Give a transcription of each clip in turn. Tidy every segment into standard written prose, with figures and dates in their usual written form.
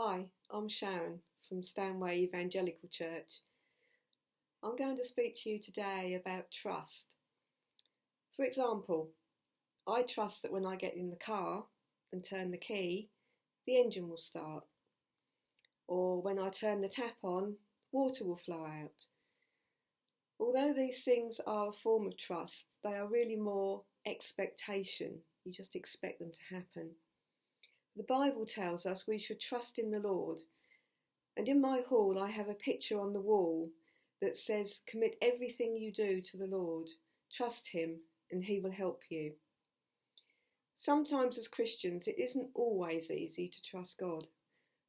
Hi, I'm Sharon from Stanway Evangelical Church. I'm going to speak to you today about trust. For example, I trust that when I get in the car and turn the key, the engine will start. Or when I turn the tap on, water will flow out. Although these things are a form of trust, they are really more expectation. You just expect them to happen. The Bible tells us we should trust in the Lord. And in my hall I have a picture on the wall that says, "Commit everything you do to the Lord. Trust him and he will help you." Sometimes as Christians it isn't always easy to trust God,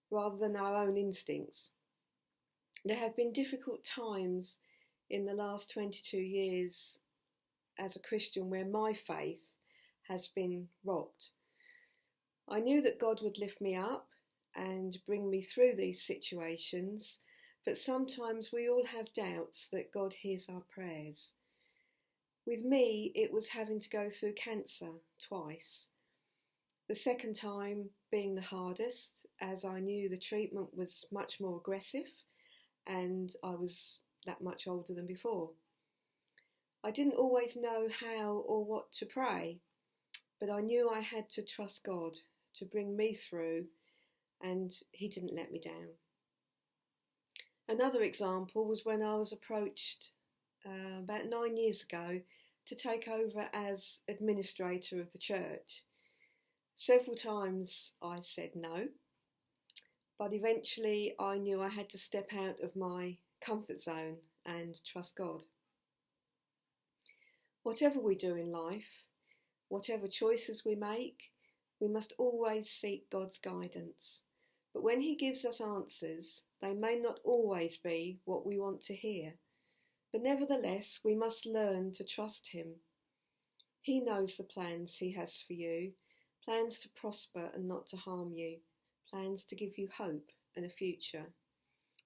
rather than our own instincts. There have been difficult times in the last 22 years as a Christian where my faith has been rocked. I knew that God would lift me up and bring me through these situations, but sometimes we all have doubts that God hears our prayers. With me, it was having to go through cancer twice. The second time being the hardest, as I knew the treatment was much more aggressive and I was that much older than before. I didn't always know how or what to pray, but I knew I had to trust God to bring me through, and he didn't let me down. Another example was when I was approached about 9 years ago to take over as administrator of the church. Several times I said no, but eventually I knew I had to step out of my comfort zone and trust God. Whatever we do in life, whatever choices we make, we must always seek God's guidance. But when he gives us answers, they may not always be what we want to hear. But nevertheless, we must learn to trust him. He knows the plans he has for you, plans to prosper and not to harm you, plans to give you hope and a future.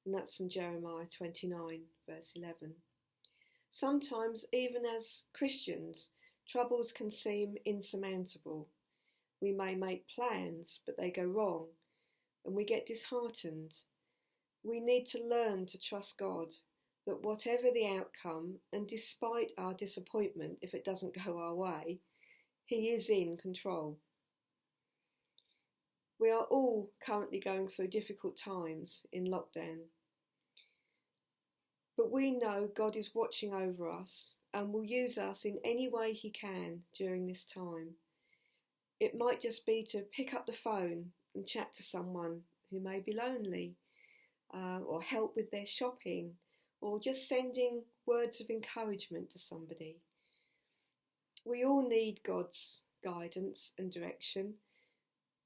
And that's from Jeremiah 29, verse 11. Sometimes, even as Christians, troubles can seem insurmountable. We may make plans, but they go wrong, and we get disheartened. We need to learn to trust God, that whatever the outcome, and despite our disappointment if it doesn't go our way, he is in control. We are all currently going through difficult times in lockdown. But we know God is watching over us and will use us in any way he can during this time. It might just be to pick up the phone and chat to someone who may be lonely, or help with their shopping, or just sending words of encouragement to somebody. We all need God's guidance and direction,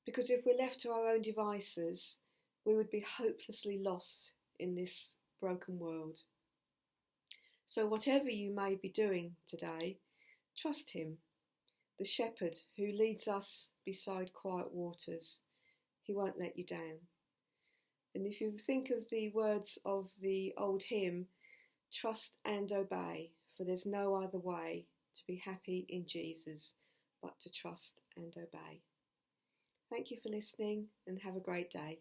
because if we're left to our own devices, we would be hopelessly lost in this broken world. So whatever you may be doing today, trust him, the shepherd who leads us beside quiet waters. He won't let you down. And if you think of the words of the old hymn, trust and obey, for there's no other way to be happy in Jesus but to trust and obey. Thank you for listening and have a great day.